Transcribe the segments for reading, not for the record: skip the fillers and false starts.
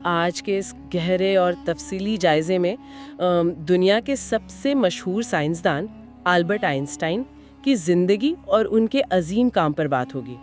آج کے اس گہرے اور تفصیلی جائزے میں دنیا کے سب سے مشہور سائنسدان آلبرٹ آئنسٹائن کی زندگی اور ان کے عظیم کام پر بات ہوگی۔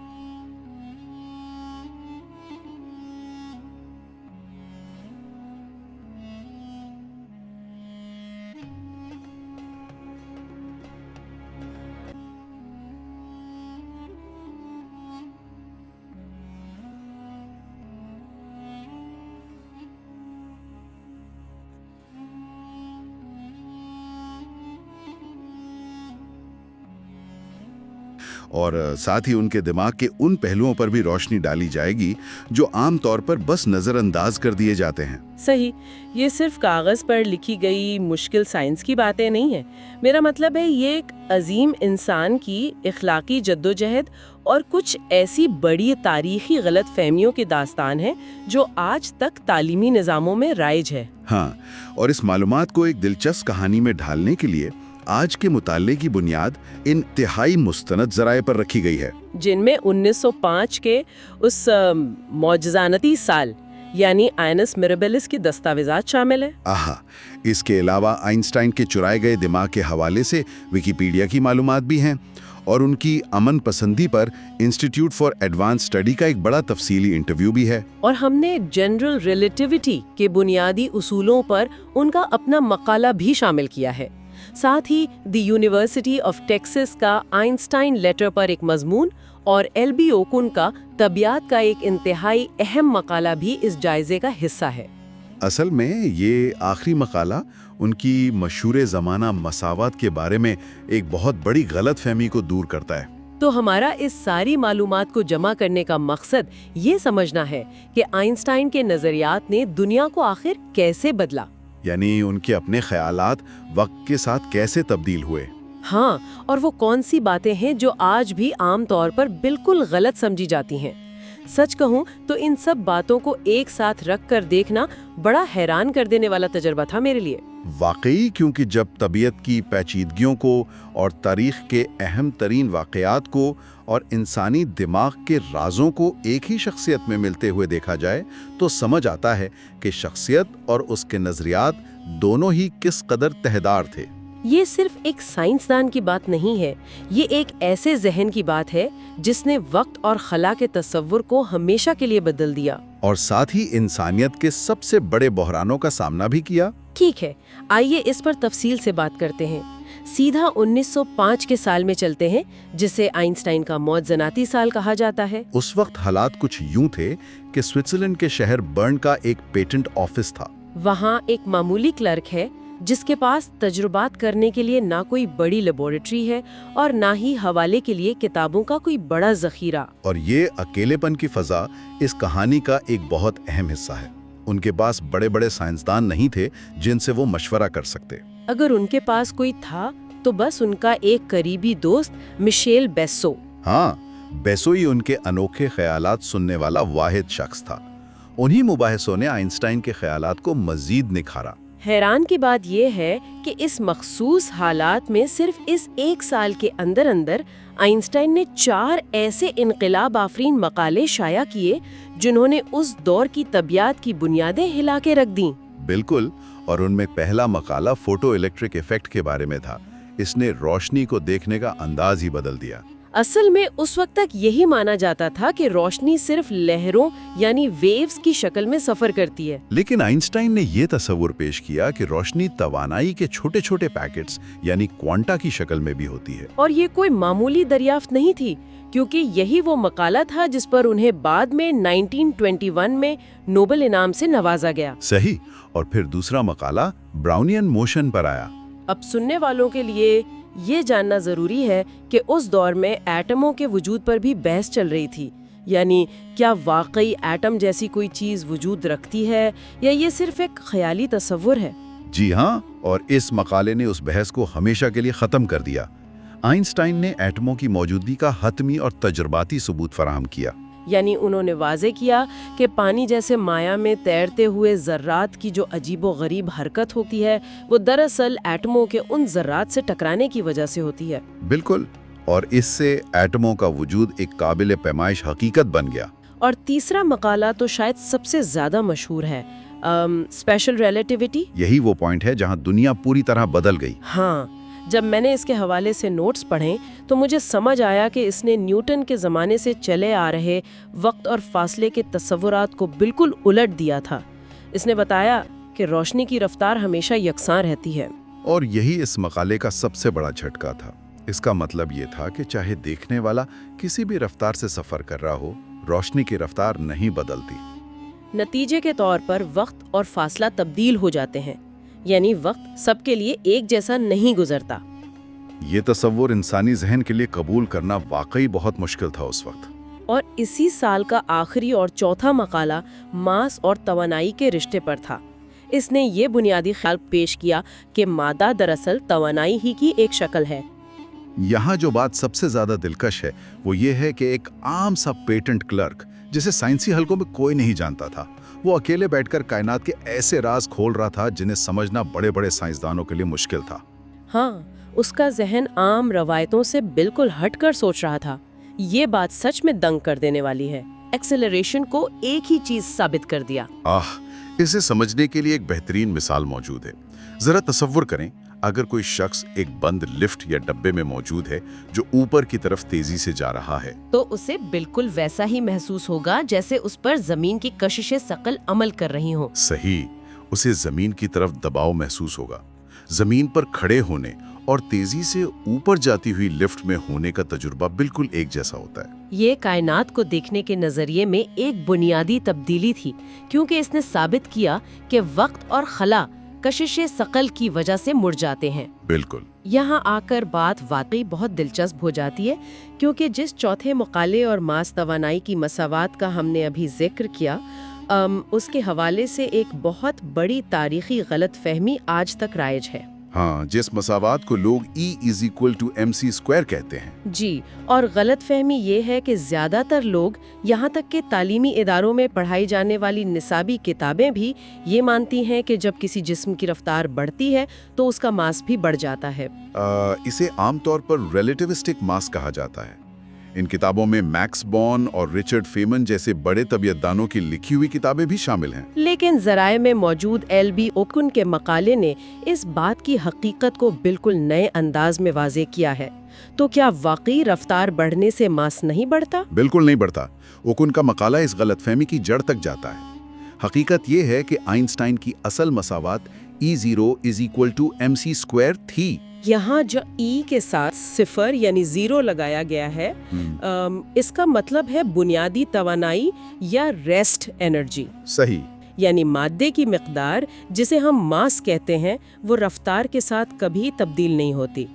اور ساتھ ہی ان کے دماغ کے ان پہلوؤں پر بھی روشنی ڈالی جائے گی جو عام طور پر بس نظر انداز کر دیے جاتے ہیں۔ صحیح، یہ صرف کاغذ پر لکھی گئی مشکل سائنس کی باتیں نہیں ہیں۔ میرا مطلب ہے یہ ایک عظیم انسان کی اخلاقی جدوجہد اور کچھ ایسی بڑی تاریخی غلط فہمیوں کی داستان ہے جو آج تک تعلیمی نظاموں میں رائج ہے۔ ہاں، اور اس معلومات کو ایک دلچسپ کہانی میں ڈھالنے کے لیے آج کے مطالعے کی بنیاد انتہائی مستند ذرائع پر رکھی گئی ہے، جن میں 1905 کے اس معجزانتی سال یعنی آئنس میرابلس کی دستاویزات شامل ہیں۔ آہا، اس کے علاوہ آئنسٹائن کے چرائے گئے دماغ کے حوالے سے ویکیپیڈیا کی معلومات بھی ہیں، اور ان کی امن پسندی پر انسٹیٹیوٹ فار ایڈوانس اسٹڈی کا ایک بڑا تفصیلی انٹرویو بھی ہے۔ اور ہم نے جنرل ریلیٹیوٹی کے بنیادی اصولوں پر ان کا اپنا مقالہ بھی شامل کیا ہے۔ ساتھ ہی دی یونیورسٹی آف ٹیکساس کا آئنسٹائن لیٹر پر ایک مضمون اور ایل بی اوکن کا طبیعت کا ایک انتہائی اہم مقالہ بھی اس جائزے کا حصہ ہے۔ اصل میں یہ آخری مقالہ ان کی مشہور زمانہ مساوات کے بارے میں ایک بہت بڑی غلط فہمی کو دور کرتا ہے۔ تو ہمارا اس ساری معلومات کو جمع کرنے کا مقصد یہ سمجھنا ہے کہ آئنسٹائن کے نظریات نے دنیا کو آخر کیسے بدلا، یعنی ان کے اپنے خیالات وقت کے ساتھ کیسے تبدیل ہوئے۔ ہاں، اور وہ کون سی باتیں ہیں جو آج بھی عام طور پر بالکل غلط سمجھی جاتی ہیں۔ سچ کہوں تو ان سب باتوں کو ایک ساتھ رکھ کر دیکھنا بڑا حیران کر دینے والا تجربہ تھا میرے لیے۔ واقعی، کیونکہ جب طبیعت کی پیچیدگیوں کو اور تاریخ کے اہم ترین واقعات کو اور انسانی دماغ کے رازوں کو ایک ہی شخصیت میں ملتے ہوئے دیکھا جائے تو سمجھ آتا ہے کہ شخصیت اور اس کے نظریات دونوں ہی کس قدر تہدار تھے۔ یہ صرف ایک سائنسدان کی بات نہیں ہے، یہ ایک ایسے ذہن کی بات ہے جس نے وقت اور خلا کے تصور کو ہمیشہ کے لیے بدل دیا، اور ساتھ ہی انسانیت کے سب سے بڑے بحرانوں کا سامنا بھی کیا۔ ٹھیک ہے، آئیے اس پر تفصیل سے بات کرتے ہیں۔ سیدھا 1905 کے سال میں چلتے ہیں، جسے آئنسٹائن کا موت-زناتی سال کہا جاتا ہے۔ اس وقت حالات کچھ یوں تھے کہ سوئٹزرلینڈ کے شہر برن کا ایک پیٹنٹ آفس تھا۔ وہاں ایک معمولی کلرک ہے جس کے پاس تجربات کرنے کے لیے نہ کوئی بڑی لیبارٹری ہے اور نہ ہی حوالے کے لیے کتابوں کا کوئی بڑا ذخیرہ۔ اور یہ اکیلے پن کی فضا اس کہانی کا ایک بہت اہم حصہ ہے۔ ان کے پاس بڑے بڑے سائنسدان نہیں تھے جن سے وہ مشورہ کر سکتے۔ اگر ان کے پاس کوئی تھا تو بس ان کا ایک قریبی دوست مشیل بیسو۔ ہاں، بیسو ہی ان کے انوکھے خیالات سننے والا واحد شخص تھا۔ انہی مباحثوں نے آئنسٹائن کے خیالات کو مزید نکھارا۔ حیران کی بات یہ ہے کہ اس مخصوص حالات میں صرف اس ایک سال کے اندر آئنسٹائن نے 4 ایسے انقلاب آفرین مقالے شائع کیے جنہوں نے اس دور کی طبیعت کی بنیادیں ہلا کے رکھ دیں۔ بالکل، اور ان میں پہلا مقالہ فوٹو الیکٹرک ایفیکٹ کے بارے میں تھا۔ اس نے روشنی کو دیکھنے کا انداز ہی بدل دیا۔ اصل میں اس وقت تک یہی مانا جاتا تھا کہ روشنی صرف لہروں یعنی ویوز کی شکل میں سفر کرتی ہے، لیکن آئنسٹائن نے یہ تصور پیش کیا کہ روشنی توانائی کے چھوٹے چھوٹے پیکٹس یعنی کوانٹا کی شکل میں بھی ہوتی ہے۔ اور یہ کوئی معمولی دریافت نہیں تھی، کیونکہ یہی وہ مقالہ تھا جس پر انہیں بعد میں 1921 میں نوبل انعام سے نوازا گیا۔ صحیح، اور پھر دوسرا مقالہ براؤنین موشن پر آیا۔ اب سننے والوں کے لیے یہ جاننا ضروری ہے کہ اس دور میں ایٹموں کے وجود پر بھی بحث چل رہی تھی، یعنی کیا واقعی ایٹم جیسی کوئی چیز وجود رکھتی ہے یا یہ صرف ایک خیالی تصور ہے؟ جی ہاں، اور اس مقالے نے اس بحث کو ہمیشہ کے لیے ختم کر دیا۔ آئنسٹائن نے ایٹموں کی موجودگی کا حتمی اور تجرباتی ثبوت فراہم کیا۔ یعنی انہوں نے واضح کیا کہ پانی جیسے مائع میں تیرتے ہوئے ذرات کی جو عجیب و غریب حرکت ہوتی ہے وہ دراصل ایٹموں کے ان ذرات سے ٹکرانے کی وجہ سے ہوتی ہے۔ بالکل، اور اس سے ایٹموں کا وجود ایک قابل پیمائش حقیقت بن گیا۔ اور تیسرا مقالہ تو شاید سب سے زیادہ مشہور ہے، اسپیشل ریلیٹیوٹی۔ یہی وہ پوائنٹ ہے جہاں دنیا پوری طرح بدل گئی۔ ہاں، جب میں نے اس کے حوالے سے نوٹس پڑھیں تو مجھے سمجھ آیا کہ اس نے نیوٹن کے زمانے سے چلے آ رہے وقت اور فاصلے کے تصورات کو بالکل الٹ دیا تھا۔ اس نے بتایا کہ روشنی کی رفتار ہمیشہ یکساں رہتی ہے۔ اور یہی اس مقالے کا سب سے بڑا جھٹکا تھا۔ اس کا مطلب یہ تھا کہ چاہے دیکھنے والا کسی بھی رفتار سے سفر کر رہا ہو، روشنی کی رفتار نہیں بدلتی۔ نتیجے کے طور پر وقت اور فاصلہ تبدیل ہو جاتے ہیں، یعنی وقت سب کے لیے ایک جیسا نہیں گزرتا۔ یہ تصور انسانی ذہن کے لیے قبول کرنا واقعی بہت مشکل تھا اس وقت۔ اور اسی سال کا آخری اور چوتھا مقالہ ماس اور توانائی کے رشتے پر تھا۔ اس نے یہ بنیادی خیال پیش کیا کہ مادہ دراصل توانائی ہی کی ایک شکل ہے۔ یہاں جو بات سب سے زیادہ دلکش ہے وہ یہ ہے کہ ایک عام سا پیٹنٹ کلرک جسے سائنسی حلقوں میں کوئی نہیں جانتا تھا، وہ اکیلے بیٹھ کر کائنات کے ایسے راز کھول رہا تھا جنہیں سمجھنا بڑے بڑے سائنسدانوں کے لیے مشکل تھا۔ ہاں، اس کا ذہن عام روایتوں سے بالکل ہٹ کر سوچ رہا تھا۔ یہ بات سچ میں دنگ کر دینے والی ہے۔ ایکسلریشن کو ایک ہی چیز ثابت کر دیا۔ اسے سمجھنے کے لیے ایک بہترین مثال موجود ہے۔ ذرا تصور کریں، اگر کوئی شخص ایک بند لفٹ یا ڈبے میں موجود ہے جو اوپر کی طرف تیزی سے جا رہا ہے، تو اسے بالکل ویسا ہی محسوس ہوگا جیسے اس پر زمین کی کشش ثقل عمل کر رہی ہوں۔ صحیح، اسے زمین کی طرف دباؤ محسوس ہوگا۔ زمین پر کھڑے ہونے اور تیزی سے اوپر جاتی ہوئی لفٹ میں ہونے کا تجربہ بالکل ایک جیسا ہوتا ہے۔ یہ کائنات کو دیکھنے کے نظریے میں ایک بنیادی تبدیلی تھی، کیونکہ اس نے ثابت کیا کہ وقت اور خلا کشش ثقل کی وجہ سے مڑ جاتے ہیں۔ بالکل۔ یہاں آ کر بات واقعی بہت دلچسپ ہو جاتی ہے، کیونکہ جس چوتھے مقالے اور ماس توانائی کی مساوات کا ہم نے ابھی ذکر کیا، اس کے حوالے سے ایک بہت بڑی تاریخی غلط فہمی آج تک رائج ہے۔ ہاں، جس مساوات کو لوگ E=mc² کہتے ہیں۔ جی، اور غلط فہمی یہ ہے کہ زیادہ تر لوگ یہاں تک کہ تعلیمی اداروں میں پڑھائی جانے والی نصابی کتابیں بھی یہ مانتی ہیں کہ جب کسی جسم کی رفتار بڑھتی ہے تو اس کا ماس بھی بڑھ جاتا ہے۔ اسے عام طور پر ریلیٹیوسٹک ماس کہا جاتا ہے۔ ان کتابوں میں میکس بورن اور رچرڈ فیمن جیسے بڑے طبیعت دانوں کی لکھی ہوئی کتابیں بھی شامل ہیں۔ لیکن ذرائع میں موجود LB اوکن کے مقالے نے اس بات کی حقیقت کو بالکل نئے انداز میں واضح کیا ہے۔ تو کیا واقعی رفتار بڑھنے سے ماس نہیں بڑھتا؟ بالکل نہیں بڑھتا۔ اوکن کا مقالہ اس غلط فہمی کی جڑ تک جاتا ہے۔ حقیقت یہ ہے کہ آئنسٹائن کی اصل مساوات E=mc² تھی۔ یہاں جو E کے ساتھ صفر یعنی زیرو لگایا گیا ہے، اس کا مطلب ہے بنیادی توانائی یا ریسٹ انرجی۔ صحیح۔ یعنی مادے کی مقدار جسے ہم ماس کہتے ہیں وہ رفتار کے ساتھ کبھی تبدیل نہیں ہوتی۔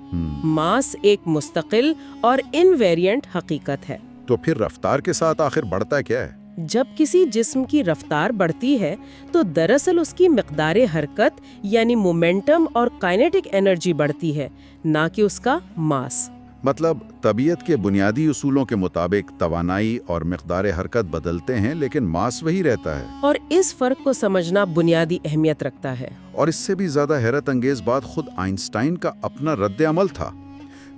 ماس ایک مستقل اور انویرینٹ حقیقت ہے۔ تو پھر رفتار کے ساتھ آخر بڑھتا کیا ہے؟ جب کسی جسم کی رفتار بڑھتی ہے تو دراصل اس کی مقدار حرکت یعنی مومنٹم اور کائنیٹک انرجی بڑھتی ہے، نہ کہ اس کا ماس۔ مطلب طبیعت کے بنیادی اصولوں کے مطابق توانائی اور مقدار حرکت بدلتے ہیں لیکن ماس وہی رہتا ہے۔ اور اس فرق کو سمجھنا بنیادی اہمیت رکھتا ہے۔ اور اس سے بھی زیادہ حیرت انگیز بات خود آئنسٹائن کا اپنا رد عمل تھا۔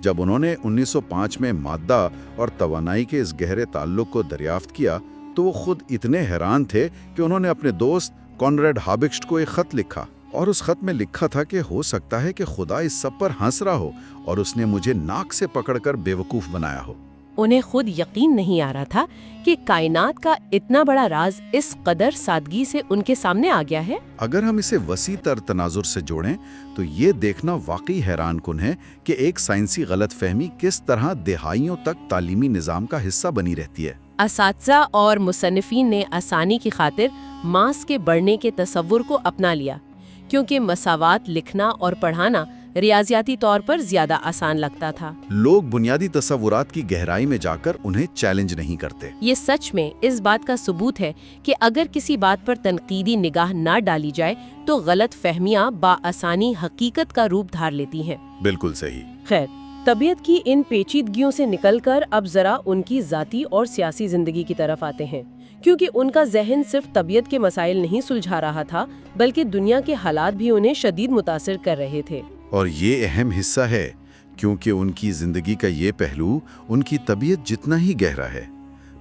جب انہوں نے 1905 میں مادہ اور توانائی کے اس گہرے تعلق کو دریافت کیا تو وہ خود اتنے حیران تھے کہ انہوں نے اپنے دوست کانریڈ ہابکسٹ کو ایک خط لکھا، اور اس خط میں لکھا تھا کہ ہو سکتا ہے کہ خدا اس سب پر ہنس رہا ہو اور اس نے مجھے ناک سے پکڑ کر بیوقوف بنایا ہو۔ انہیں خود یقین نہیں آ رہا تھا کہ کائنات کا اتنا بڑا راز اس قدر سادگی سے ان کے سامنے آ گیا ہے۔ اگر ہم اسے وسیع تر تناظر سے جوڑیں تو یہ دیکھنا واقعی حیران کن ہے کہ ایک سائنسی غلط فہمی کس طرح دہائیوں تک تعلیمی نظام کا حصہ بنی رہتی ہے۔ اساتذہ اور مصنفین نے آسانی کی خاطر ماس کے بڑھنے کے تصور کو اپنا لیا، کیونکہ مساوات لکھنا اور پڑھانا ریاضیاتی طور پر زیادہ آسان لگتا تھا۔ لوگ بنیادی تصورات کی گہرائی میں جا کر انہیں چیلنج نہیں کرتے۔ یہ سچ میں اس بات کا ثبوت ہے کہ اگر کسی بات پر تنقیدی نگاہ نہ ڈالی جائے تو غلط فہمیاں بآسانی حقیقت کا روپ دھار لیتی ہیں۔ بالکل صحیح۔ خیر، طبیعت کی ان پیچیدگیوں سے نکل کر اب ذرا ان کی ذاتی اور سیاسی زندگی کی طرف آتے ہیں، کیونکہ ان کا ذہن صرف طبیعت کے مسائل نہیں سلجھا رہا تھا بلکہ دنیا کے حالات بھی انہیں شدید متاثر کر رہے تھے۔ اور یہ اہم حصہ ہے کیونکہ ان کی زندگی کا یہ پہلو ان کی طبیعت جتنا ہی گہرا ہے۔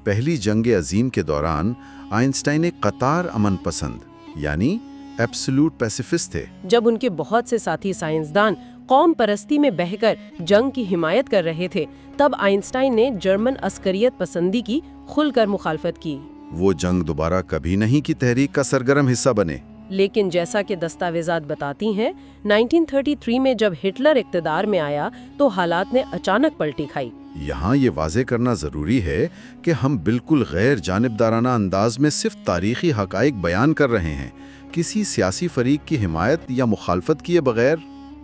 پہلی جنگ عظیم کے دوران آئنسٹائن ایک قطار امن پسند یعنی ایبسولوٹ پیسیفسٹ تھے۔ جب ان کے بہت سے ساتھی سائنسدان قوم پرستی میں بہہ کر جنگ کی حمایت کر رہے تھے، تب آئنسٹائن نے جرمن عسکریت پسندی کی کھل کر مخالفت کی۔ وہ جنگ دوبارہ کبھی نہیں کی تحریک کا سرگرم حصہ بنے۔ لیکن جیسا کہ دستاویزات بتاتی ہیں، 1933 میں جب ہٹلر اقتدار میں آیا تو حالات نے اچانک پلٹی کھائی۔ یہاں یہ واضح کرنا ضروری ہے کہ ہم بالکل غیر جانبدارانہ انداز میں صرف تاریخی حقائق بیان کر رہے ہیں، کسی سیاسی فریق کی حمایت یا مخالفت کیے بغیر۔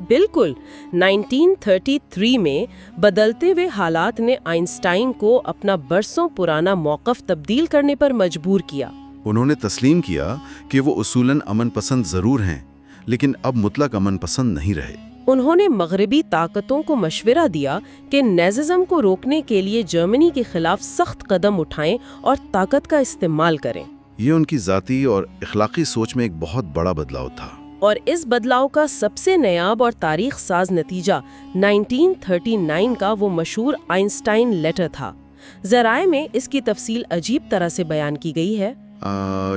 بالکل 1933 میں بدلتے ہوئے حالات نے آئنسٹائن کو اپنا برسوں پرانا موقف تبدیل کرنے پر مجبور کیا۔ انہوں نے تسلیم کیا کہ وہ اصولاً امن پسند ضرور ہیں، لیکن اب مطلق امن پسند نہیں رہے۔ انہوں نے مغربی طاقتوں کو مشورہ دیا کہ نیززم کو روکنے کے لیے جرمنی کے خلاف سخت قدم اٹھائیں اور طاقت کا استعمال کریں۔ یہ ان کی ذاتی اور اخلاقی سوچ میں ایک بہت بڑا بدلاؤ تھا۔ اور اس بدلاؤ کا سب سے نایاب اور تاریخ ساز نتیجہ 1939 کا وہ مشہور آئنسٹائن لیٹر تھا۔ ذرائع میں اس کی تفصیل عجیب طرح سے بیان کی گئی ہے۔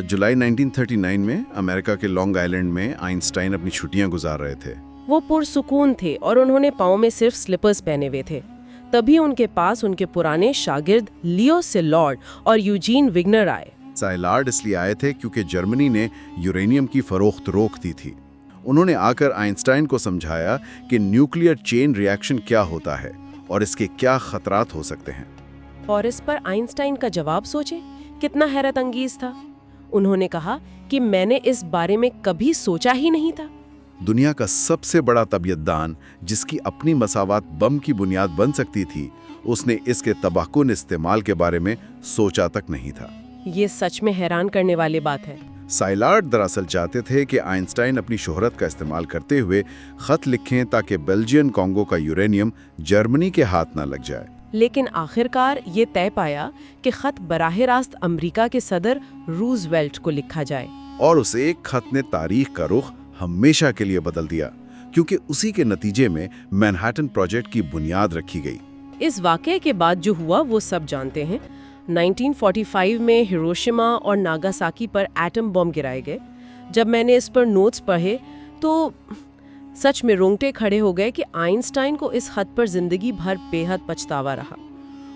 جولائی 1939 میں امریکہ کے لانگ آئلینڈ میں آئنسٹائن اپنی چھٹیاں گزار رہے تھے۔ وہ پرسکون تھے اور انہوں نے پاؤں میں صرف سلپرز پہنے ہوئے تھے۔ تبھی ان کے پاس ان کے پرانے شاگرد لیو سیلارڈ اور یوجین وگنر آئے۔ سیلارڈ اس لیے آئے تھے کیونکہ جرمنی نے یورینیم کی فروخت روک دی تھی۔ انہوں نے آ کر آئنسٹائن کو سمجھایا کہ نیوکلیئر چین ری ایکشن کیا ہوتا ہے اور اس کے کیا خطرات ہو سکتے ہیں۔ اور اس پر آئنسٹائن کا جواب سوچیں، کتنا حیرت انگیز تھا۔ انہوں نے کہا کہ میں نے اس بارے میں کبھی سوچا ہی نہیں تھا۔ دنیا کا سب سے بڑا طبیعت دان جس کی اپنی مساوات بم کی بنیاد بن سکتی تھی، اس نے اس کے تباہ کن استعمال کے بارے میں سوچا تک نہیں تھا۔ یہ سچ میں حیران کرنے والی بات ہے۔ سائلارڈ دراصل چاہتے تھے کہ آئنسٹائن اپنی شہرت کا استعمال کرتے ہوئے خط لکھیں تاکہ بیلجین کانگو کا یورینیم جرمنی کے ہاتھ نہ لگ جائے۔ لیکن آخرکار یہ طے پایا کہ خط براہ راست امریکہ کے صدر روزویلٹ کو لکھا جائے۔ اور اس ایک خط نے تاریخ کا رخ ہمیشہ کے لیے بدل دیا، کیونکہ اسی کے نتیجے میں مینہٹن پروجیکٹ کی بنیاد رکھی گئی۔ اس واقعے کے بعد جو ہوا وہ سب جانتے ہیں۔ 1945 میں ہیروشیما اور ناگاساکی پر ایٹم بم گرائے گئے۔ جب میں نے اس پر نوٹس پڑھے تو سچ میں رونگٹے کھڑے ہو گئے کہ آئنسٹائن کو اس خط پر زندگی بھر بے حد پچھتاوا رہا۔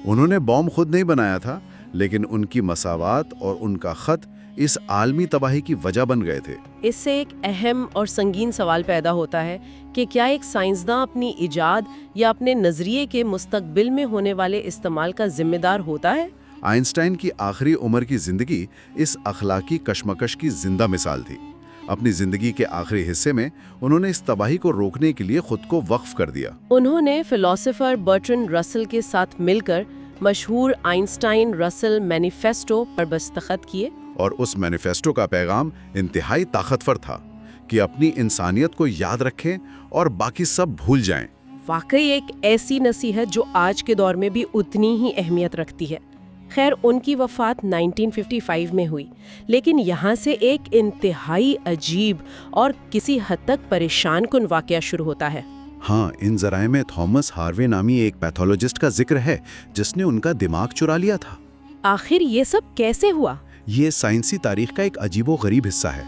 انہوں نے بم خود نہیں بنایا تھا، لیکن ان کی مساوات اور ان کا خط اس عالمی تباہی کی وجہ بن گئے تھے۔ اس سے ایک اہم اور سنگین سوال پیدا ہوتا ہے کہ کیا ایک سائنسداں اپنی ایجاد یا اپنے نظریے کے مستقبل میں ہونے والے استعمال کا ذمہ دار ہوتا ہے؟ آئنسٹائن کی آخری عمر کی زندگی اس اخلاقی کشمکش کی زندہ مثال تھی۔ اپنی زندگی کے آخری حصے میں انہوں نے اس تباہی کو روکنے کے لیے خود کو وقف کر دیا۔ انہوں نے فلسفر برٹرنڈ رسل کے ساتھ مل کر مشہور آئنسٹائن رسل مینیفیسٹو پر دستخط کیے۔ اور اس مینیفیسٹو کا پیغام انتہائی طاقتور تھا کہ اپنی انسانیت کو یاد رکھیں اور باقی سب بھول جائیں۔ واقعی ایک ایسی نصیحت جو آج کے دور میں بھی اتنی ہی اہمیت رکھتی ہے۔ خیر، ان کی وفات 1955 میں ہوئی، لیکن یہاں سے ایک انتہائی عجیب اور کسی حد تک پریشان کن واقعہ شروع ہوتا ہے۔ ہاں، ان ذرائع میں تھامس ہاروے نامی ایک پیتھولوجسٹ کا ذکر ہے جس نے ان کا دماغ چرا لیا تھا۔ آخر یہ سب کیسے ہوا؟ یہ سائنسی تاریخ کا ایک عجیب و غریب حصہ ہے۔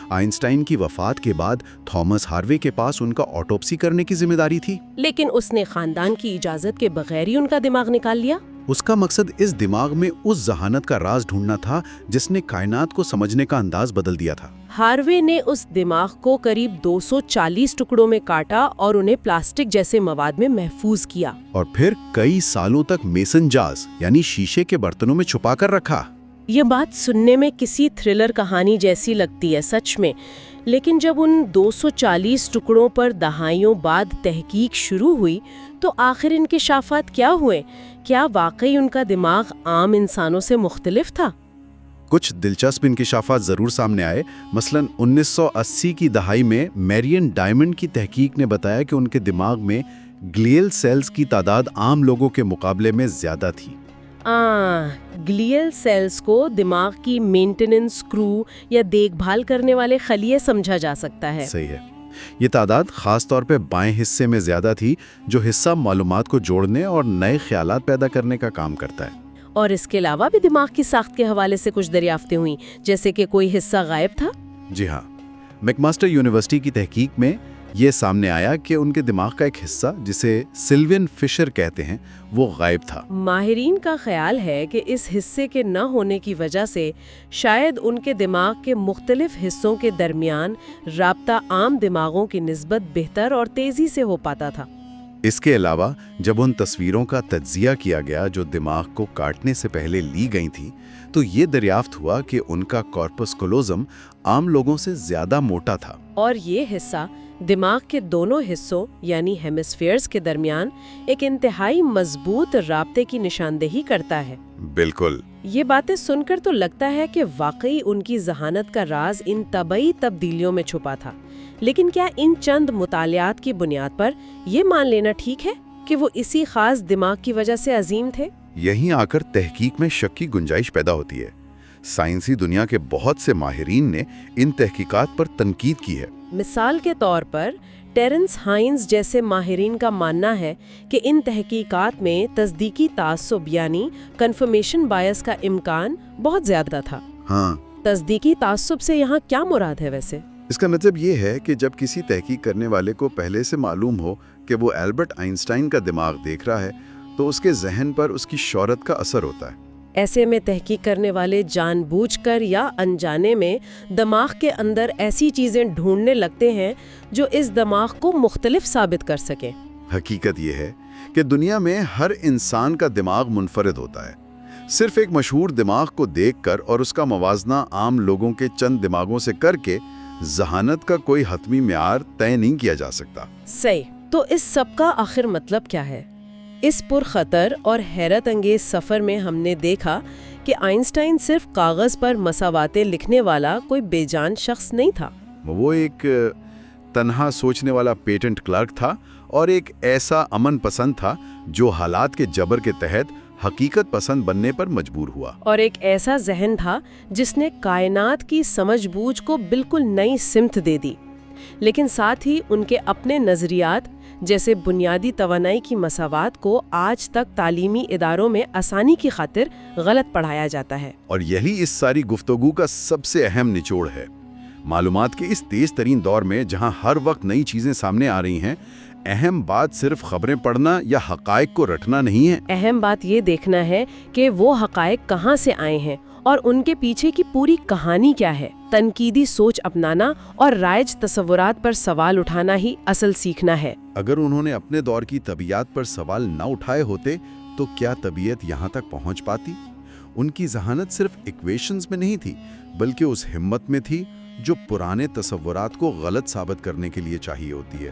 آئنسٹائن کی وفات کے بعد تھامس ہاروے کے پاس ان کا آٹوپسی کرنے کی ذمہ داری تھی، لیکن اس نے خاندان کی اجازت کے بغیر ہی ان کا دماغ نکال لیا۔ اس کا مقصد اس دماغ میں اس ذہانت کا راز ڈھونڈنا تھا جس نے کائنات کو سمجھنے کا انداز بدل دیا تھا۔ ہاروے نے اس دماغ کو قریب 240 ٹکڑوں میں کاٹا اور انہیں پلاسٹک جیسے مواد میں محفوظ کیا، اور پھر کئی سالوں تک میسن جارز یعنی شیشے کے برتنوں میں چھپا کر رکھا۔ یہ بات سننے میں کسی تھرلر کہانی جیسی لگتی ہے سچ میں، لیکن جب ان 240 ٹکڑوں پر دہائیوں بعد تحقیق شروع ہوئی تو آخر انکشافات کیا ہوئے؟ کیا واقعی ان کا دماغ عام انسانوں سے مختلف تھا؟ کچھ دلچسپ انکشافات ضرور سامنے آئے۔ مثلاً 1980 کی دہائی میں میرین ڈائمنڈ کی تحقیق نے بتایا کہ ان کے دماغ میں گلیل سیلز کی تعداد عام لوگوں کے مقابلے میں زیادہ تھی۔ گلیل سیلز کو دماغ کی مینٹیننس کرو یا دیکھ بھال کرنے والے خلیے سمجھا جا سکتا ہے۔ صحیح ہے۔ یہ تعداد خاص طور پہ بائیں حصے میں زیادہ تھی، جو حصہ معلومات کو جوڑنے اور نئے خیالات پیدا کرنے کا کام کرتا ہے۔ اور اس کے علاوہ بھی دماغ کی ساخت کے حوالے سے کچھ دریافتیں ہوئیں، جیسے کہ کوئی حصہ غائب تھا؟ جی ہاں، میک ماسٹر یونیورسٹی کی تحقیق میں یہ سامنے آیا کہ ان کے دماغ کا ایک حصہ جسے سلوین فشر کہتے ہیں وہ غائب تھا۔ ماہرین کا خیال ہے کہ اس حصے کے نہ ہونے کی وجہ سے شاید ان کے دماغ کے مختلف حصوں کے درمیان رابطہ عام دماغوں کی نسبت بہتر اور تیزی سے ہو پاتا تھا۔ اس کے علاوہ جب ان تصویروں کا تجزیہ کیا گیا جو دماغ کو کاٹنے سے پہلے لی گئی تھیں تو یہ دریافت ہوا کہ ان کا کارپس کلوزم عام لوگوں سے زیادہ موٹا تھا، اور یہ حصہ دماغ کے دونوں حصوں یعنی ہیمسفیئرز کے درمیان ایک انتہائی مضبوط رابطے کی نشاندہی کرتا ہے۔ بالکل۔ یہ باتیں سن کر تو لگتا ہے کہ واقعی ان کی ذہانت کا راز ان طبعی تبدیلیوں میں چھپا تھا، لیکن کیا ان چند مطالعات کی بنیاد پر یہ مان لینا ٹھیک ہے کہ وہ اسی خاص دماغ کی وجہ سے عظیم تھے؟ یہیں آ کر تحقیق میں شک کی گنجائش پیدا ہوتی ہے۔ سائنسی دنیا کے بہت سے ماہرین نے ان تحقیقات پر تنقید کی ہے۔ مثال کے طور پر ٹیرنس ہائنز جیسے ماہرین کا ماننا ہے کہ ان تحقیقات میں تصدیقی تعصب یعنی کنفرمیشن بائس کا امکان بہت زیادہ تھا۔ ہاں، تصدیقی تعصب سے یہاں کیا مراد ہے ویسے؟ اس کا مطلب یہ ہے کہ جب کسی تحقیق کرنے والے کو پہلے سے معلوم ہو کہ وہ البرٹ آئنسٹائن کا دماغ دیکھ رہا ہے تو اس کے ذہن پر اس کی شہرت کا اثر ہوتا ہے۔ ایسے میں تحقیق کرنے والے جان بوجھ کر یا انجانے میں دماغ کے اندر ایسی چیزیں ڈھونڈنے لگتے ہیں جو اس دماغ کو مختلف ثابت کر سکیں۔ حقیقت یہ ہے کہ دنیا میں ہر انسان کا دماغ منفرد ہوتا ہے۔ صرف ایک مشہور دماغ کو دیکھ کر اور اس کا موازنہ عام لوگوں کے چند دماغوں سے کر کے ذہانت کا کوئی حتمی معیار طے نہیں کیا جا سکتا۔ صحیح۔ تو اس سب کا آخر مطلب کیا ہے؟ اس پرخطر اور حیرت انگیز سفر میں ہم نے دیکھا کہ آئنسٹائن صرف کاغذ پر مساواتیں لکھنے والا کوئی بے جان شخص نہیں تھا۔ وہ ایک تنہا سوچنے والا پیٹنٹ کلرک تھا اور ایک ایسا امن پسند تھا جو حالات کے جبر کے تحت حقیقت پسند بننے پر مجبور ہوا، اور ایک ایسا ذہن تھا جس نے کائنات کی سمجھ بوجھ کو بالکل نئی سمت دے دی، لیکن ساتھ ہی ان کے اپنے نظریات جیسے بنیادی توانائی کی مساوات کو آج تک تعلیمی اداروں میں آسانی کی خاطر غلط پڑھایا جاتا ہے۔ اور یہی اس ساری گفتگو کا سب سے اہم نچوڑ ہے۔ معلومات کے اس تیز ترین دور میں جہاں ہر وقت نئی چیزیں سامنے آ رہی ہیں، اہم بات صرف خبریں پڑھنا یا حقائق کو رٹنا نہیں ہے۔ اہم بات یہ دیکھنا ہے کہ وہ حقائق کہاں سے آئے ہیں اور ان کے پیچھے کی پوری کہانی کیا ہے۔ تنقیدی سوچ اپنانا اور رائج تصورات پر سوال اٹھانا ہی اصل سیکھنا ہے۔ اگر انہوں نے اپنے دور کی طبیعت پر سوال نہ اٹھائے ہوتے تو کیا طبیعت یہاں تک پہنچ پاتی؟ ان کی ذہانت صرف ایکویشنز میں نہیں تھی بلکہ اس ہمت میں تھی جو پرانے تصورات کو غلط ثابت کرنے کے لیے چاہیے ہوتی ہے۔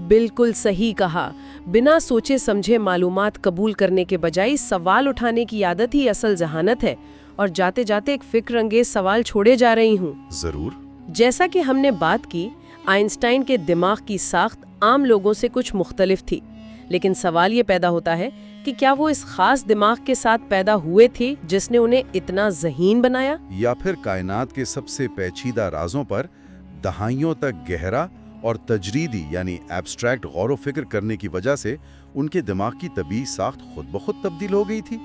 بالکل صحیح کہا۔ بنا سوچے سمجھے معلومات قبول کرنے کے بجائے سوال اٹھانے کی عادت ہی اصل ذہانت ہے۔ اور جاتے جاتے ایک فکر انگیز سوال چھوڑے جا رہی ہوں۔ ضرور۔ جیسا کہ ہم نے بات کی، آئنسٹائن کے دماغ کی ساخت عام لوگوں سے کچھ مختلف تھی، لیکن سوال یہ پیدا ہوتا ہے کہ کیا وہ اس خاص دماغ کے ساتھ پیدا ہوئے تھے جس نے انہیں اتنا ذہین بنایا، یا پھر کائنات کے سب سے پیچیدہ رازوں پر دہائیوں تک گہرا اور تجریدی یعنی ایبسٹریکٹ غور و فکر کرنے کی وجہ سے ان کے دماغ کی طبیعی ساخت خود بخود تبدیل ہو گئی تھی؟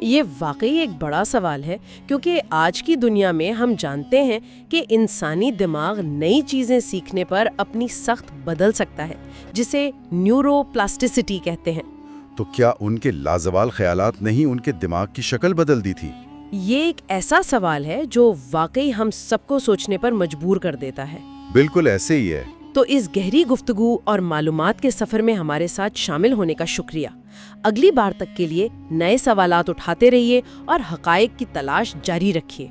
یہ واقعی ایک بڑا سوال ہے، کیونکہ آج کی دنیا میں ہم جانتے ہیں کہ انسانی دماغ نئی چیزیں سیکھنے پر اپنی سخت بدل سکتا ہے، جسے نیورو پلاسٹیسٹی کہتے ہیں۔ تو کیا ان کے لازوال خیالات نے ہی ان کے دماغ کی شکل بدل دی تھی؟ یہ ایک ایسا سوال ہے جو واقعی ہم سب کو سوچنے پر مجبور کر دیتا ہے۔ بالکل ایسے ہی ہے۔ تو اس گہری گفتگو اور معلومات کے سفر میں ہمارے ساتھ شامل ہونے کا شکریہ۔ اگلی بار تک کے لیے نئے سوالات اٹھاتے رہیے اور حقائق کی تلاش جاری رکھیے۔